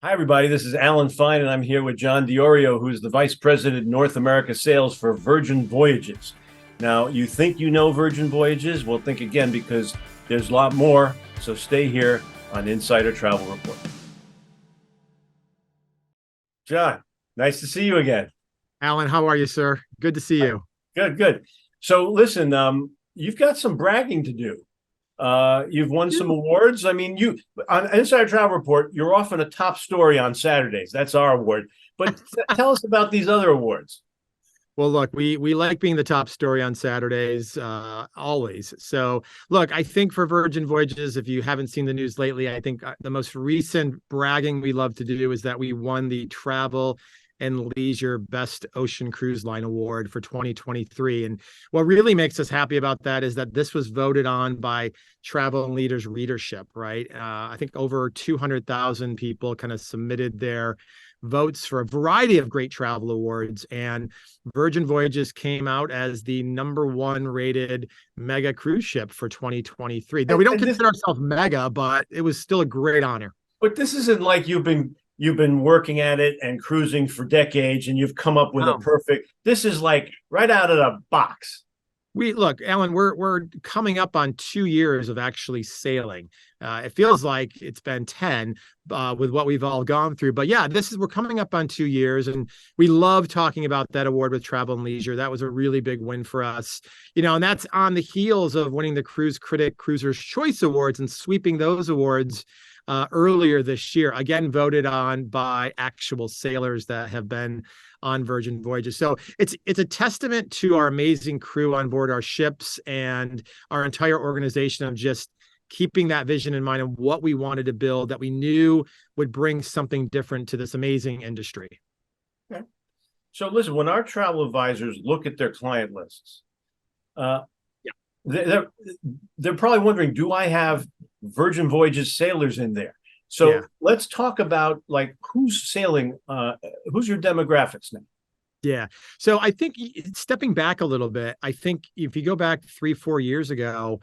Hi, everybody. This is Alan Fine, and I'm here with John Diorio, who is the Vice President North America Sales for Virgin Voyages. Now, you think you know Virgin Voyages? Well, think again because there's a lot more. So stay here on Insider Travel Report. John, nice to see you again. Alan, how are you, sir? Good to see you. Good, good. So listen, you've got some bragging to do. You've won some awards. I mean, you on Inside Travel Report, you're often a top story on Saturdays. That's our award. But tell us about these other awards. Well, look, we like being the top story on Saturdays, always. So, look, I think for Virgin Voyages, if you haven't seen the news lately, I think the most recent bragging we love to do is that we won the Travel and Leisure Best Ocean Cruise Line Award for 2023. And what really makes us happy about that is that this was voted on by Travel and Leaders readership, right? I think over 200,000 people kind of submitted their votes for a variety of great travel awards, and Virgin Voyages came out as the #1 rated mega cruise ship for 2023. Now, we don't consider ourselves mega, but it was still a great honor. But this isn't like you've been working at it and cruising for decades and you've come up with a perfect. This is like right out of the box. We look, Alan, we're coming up on 2 years of actually sailing. It feels like it's been 10 with what we've all gone through. But yeah, we're coming up on 2 years, and we love talking about that award with Travel and Leisure. That was a really big win for us, and that's on the heels of winning the Cruise Critic Cruiser's Choice Awards and sweeping those awards earlier this year, again voted on by actual sailors that have been on Virgin Voyages. So it's a testament to our amazing crew on board our ships and our entire organization of just keeping that vision in mind of what we wanted to build that we knew would bring something different to this amazing industry. Okay. So listen, when our travel advisors look at their client lists, uh, Yeah. they're probably wondering, do I have Virgin Voyages sailors in there? So Yeah. let's talk about like who's sailing, who's your demographics now? Yeah. So I think stepping back a little bit, I think if you go back 3, 4 years ago,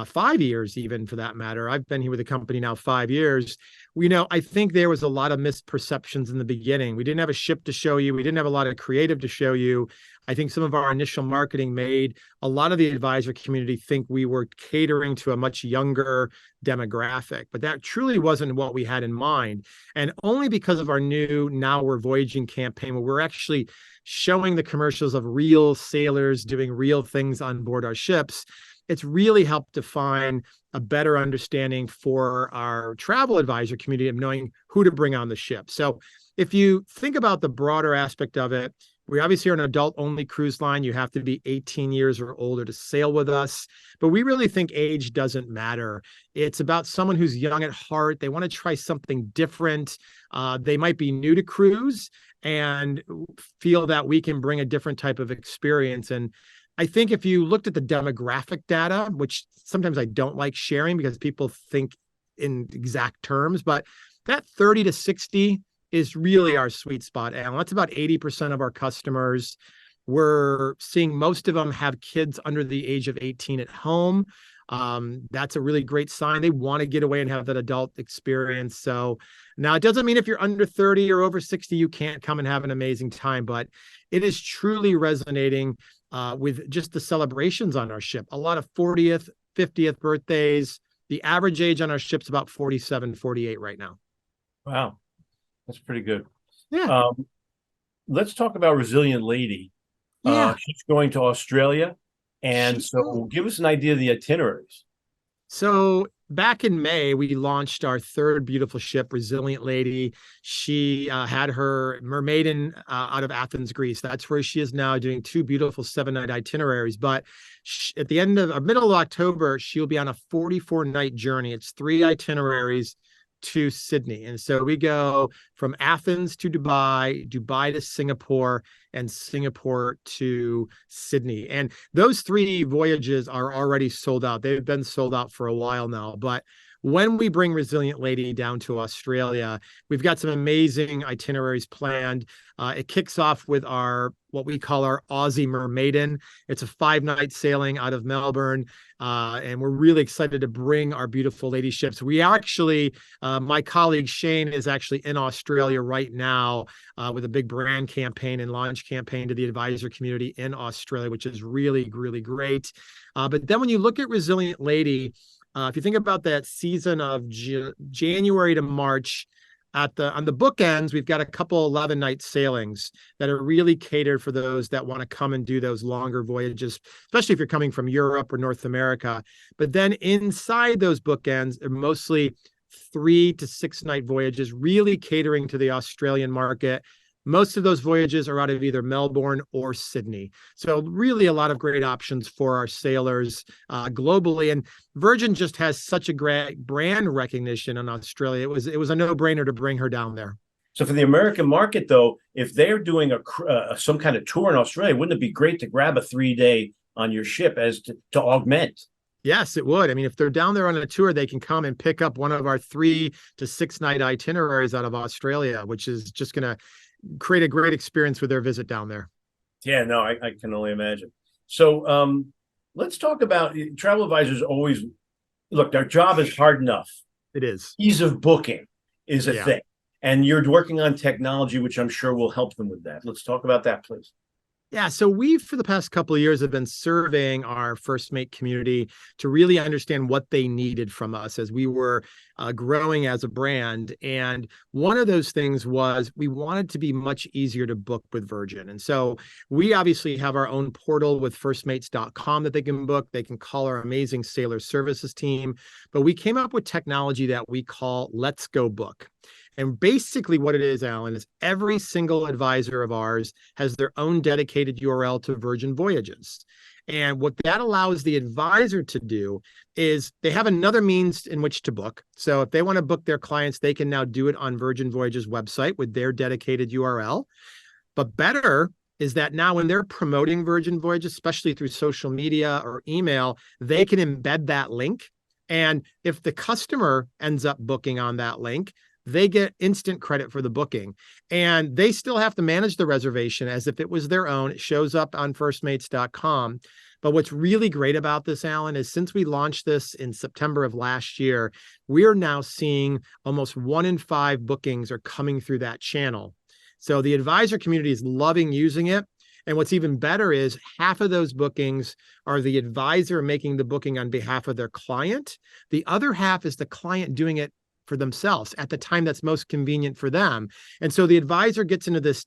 5 years even for that matter, I've been here with the company now 5 years. I think there was a lot of misperceptions in the beginning. We didn't have a ship to show you. We didn't have a lot of creative to show you. I think some of our initial marketing made a lot of the advisor community think we were catering to a much younger demographic, but that truly wasn't what we had in mind. And only because of our new Now We're Voyaging campaign, where we're actually showing the commercials of real sailors doing real things on board our ships, it's really helped define a better understanding for our travel advisor community of knowing who to bring on the ship. So if you think about the broader aspect of it, we obviously are an adult-only cruise line. You have to be 18 years or older to sail with us, but we really think age doesn't matter. It's about someone who's young at heart. They want to try something different. They might be new to cruise and feel that we can bring a different type of experience. And I think if you looked at the demographic data, which sometimes I don't like sharing because people think in exact terms, but that 30 to 60 is really our sweet spot, Alan. That's about 80% of our customers. We're seeing most of them have kids under the age of 18 at home. That's a really great sign. They want to get away and have that adult experience. So now it doesn't mean if you're under 30 or over 60, you can't come and have an amazing time, but it is truly resonating with just the celebrations on our ship. A lot of 40th, 50th birthdays. The average age on our ship's about 47, 48 right now. Wow, that's pretty good. Yeah. Let's talk about Resilient Lady. Yeah. She's going to Australia. And so give us an idea of the itineraries. So back in May, we launched our third beautiful ship, Resilient Lady. She had her Mermaiden out of Athens, Greece. That's where she is now, doing two beautiful 7-night itineraries. But at the end of middle of October, she'll be on a 44-night journey. It's 3 itineraries to Sydney. And so we go from Athens to Dubai, Dubai to Singapore, and Singapore to Sydney. And those 3 voyages are already sold out. They've been sold out for a while now. But when we bring Resilient Lady down to Australia, we've got some amazing itineraries planned. It kicks off with our what we call our Aussie Mermaiden. It's a 5-night sailing out of Melbourne, and we're really excited to bring our beautiful lady ships. We actually, my colleague Shane is actually in Australia right now with a big brand campaign and launch campaign to the advisor community in Australia, which is really, really great. But then when you look at Resilient Lady, if you think about that season of January to March, on the bookends, we've got a couple 11-night sailings that are really catered for those that want to come and do those longer voyages, especially if you're coming from Europe or North America. But then inside those bookends are mostly 3 to 6 night voyages, really catering to the Australian market. Most of those voyages are out of either Melbourne or Sydney. So really a lot of great options for our sailors globally. And Virgin just has such a great brand recognition in Australia. It was a no-brainer to bring her down there. So for the American market, though, if they're doing some kind of tour in Australia, wouldn't it be great to grab a 3-day on your ship as to augment? Yes, it would. I mean, if they're down there on a tour, they can come and pick up one of our 3 to 6 night itineraries out of Australia, which is just going to create a great experience with their visit down there. Yeah, no, I can only imagine. So let's talk about travel advisors. Always look, their job is hard enough. It is. Ease of booking is a thing, and you're working on technology, which I'm sure will help them with that. Let's talk about that, please. Yeah, so we, for the past couple of years, have been surveying our First Mate community to really understand what they needed from us as we were growing as a brand. And one of those things was we wanted to be much easier to book with Virgin. And so we obviously have our own portal with firstmates.com that they can book. They can call our amazing sailor services team. But we came up with technology that we call Let's Go Book. And basically what it is, Alan, is every single advisor of ours has their own dedicated URL to Virgin Voyages. And what that allows the advisor to do is they have another means in which to book. So if they want to book their clients, they can now do it on Virgin Voyages website with their dedicated URL. But better is that now when they're promoting Virgin Voyages, especially through social media or email, they can embed that link. And if the customer ends up booking on that link, they get instant credit for the booking, and they still have to manage the reservation as if it was their own. It shows up on firstmates.com. But what's really great about this, Alan, is since we launched this in September of last year, we're now seeing almost 1 in 5 bookings are coming through that channel. So the advisor community is loving using it. And what's even better is half of those bookings are the advisor making the booking on behalf of their client. The other half is the client doing it for themselves at the time that's most convenient for them. And so the advisor gets into this,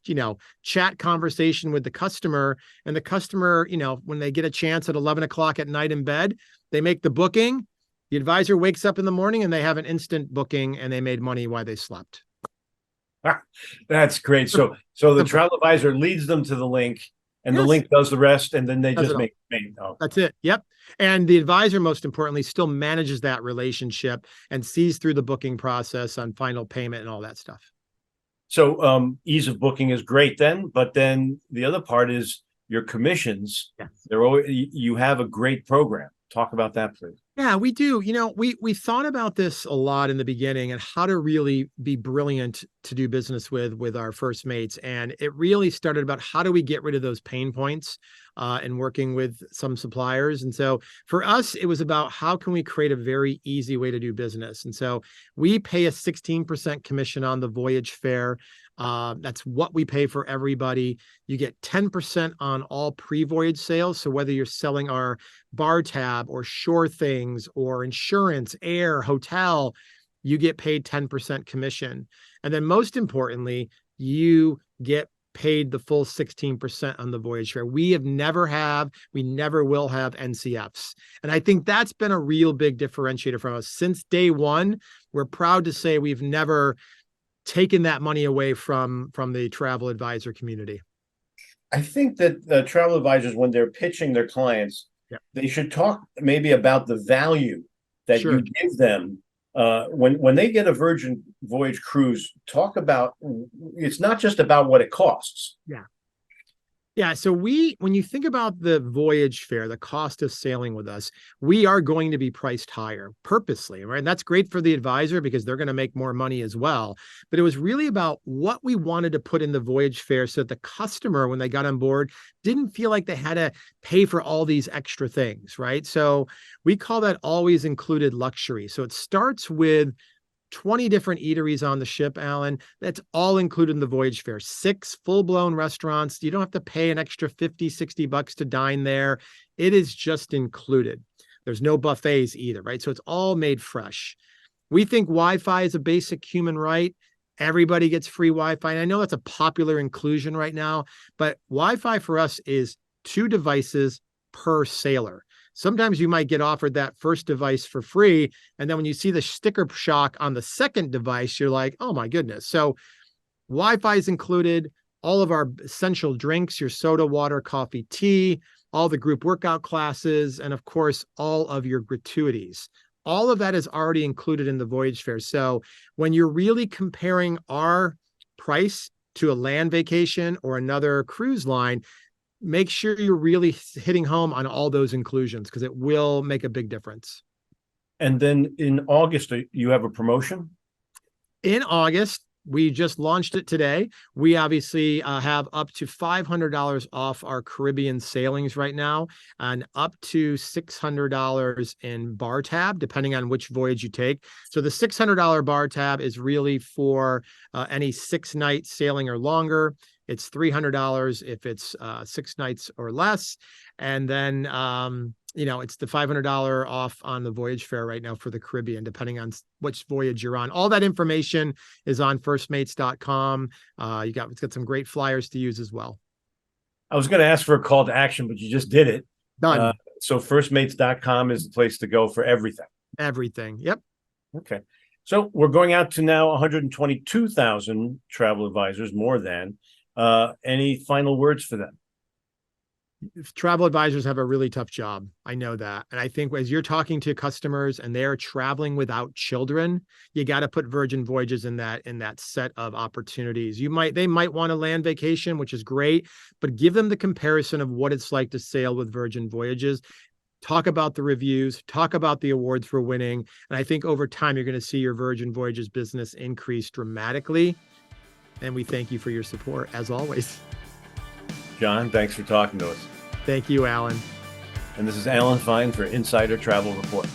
chat conversation with the customer, and the customer, when they get a chance at 11 o'clock at night in bed, they make the booking. The advisor wakes up in the morning and they have an instant booking and they made money while they slept. That's great. So the travel advisor leads them to the link, and the link does the rest, and then they just make payment. Oh. That's it. Yep. And the advisor, most importantly, still manages that relationship and sees through the booking process on final payment and all that stuff. So ease of booking is great then, but then the other part is your commissions. Yes. You have a great program. Talk about that, please. Yeah, we do. We thought about this a lot in the beginning and how to really be brilliant to do business with our first mates. And it really started about how do we get rid of those pain points and working with some suppliers. And so for us, it was about how can we create a very easy way to do business. And so we pay a 16% commission on the voyage fare. That's what we pay for everybody. You get 10% on all pre-voyage sales. So whether you're selling our bar tab or shore things or insurance, air, hotel, you get paid 10% commission. And then most importantly, you get paid the full 16% on the voyage fare. We never will have NCFs. And I think that's been a real big differentiator from us. Since day one, we're proud to say we've never taken that money away from the travel advisor community. I think that travel advisors, when they're pitching their clients, they should talk maybe about the value that you give them. When they get a Virgin Voyage cruise, talk about, it's not just about what it costs. Yeah. Yeah, so when you think about the voyage fare, the cost of sailing with us, we are going to be priced higher purposely, right? And that's great for the advisor because they're going to make more money as well. But it was really about what we wanted to put in the voyage fare so that the customer, when they got on board, didn't feel like they had to pay for all these extra things, right? So we call that always included luxury. So it starts with 20 different eateries on the ship, Alan. That's all included in the voyage fare. 6 full-blown restaurants. You don't have to pay an extra 50, $60 to dine there. It is just included. There's no buffets either, right? So it's all made fresh. We think Wi-Fi is a basic human right. Everybody gets free Wi-Fi. And I know that's a popular inclusion right now, but Wi-Fi for us is 2 devices per sailor. Sometimes you might get offered that first device for free. And then when you see the sticker shock on the second device, you're like, oh my goodness. So Wi-Fi is included, all of our essential drinks, your soda, water, coffee, tea, all the group workout classes, and of course, all of your gratuities. All of that is already included in the voyage fare. So when you're really comparing our price to a land vacation or another cruise line, make sure you're really hitting home on all those inclusions because it will make a big difference. And then in August, you have a promotion? In August, we just launched it today. We obviously have up to $500 off our Caribbean sailings right now, and up to $600 in bar tab, depending on which voyage you take. So the $600 bar tab is really for any 6-night sailing or longer. It's $300 if it's 6 nights or less. And then, it's the $500 off on the voyage fare right now for the Caribbean, depending on which voyage you're on. All that information is on firstmates.com. It's got some great flyers to use as well. I was going to ask for a call to action, but you just did it. Done. So firstmates.com is the place to go for everything. Everything. Yep. Okay. So we're going out to now 122,000 travel advisors, more than. Any final words for them? Travel advisors have a really tough job. I know that. And I think as you're talking to customers and they're traveling without children, you got to put Virgin Voyages in that set of opportunities. They might want a land vacation, which is great, but give them the comparison of what it's like to sail with Virgin Voyages. Talk about the reviews, talk about the awards for winning. And I think over time, you're going to see your Virgin Voyages business increase dramatically. And we thank you for your support, as always. John, thanks for talking to us. Thank you, Alan. And this is Alan Fine for Insider Travel Report.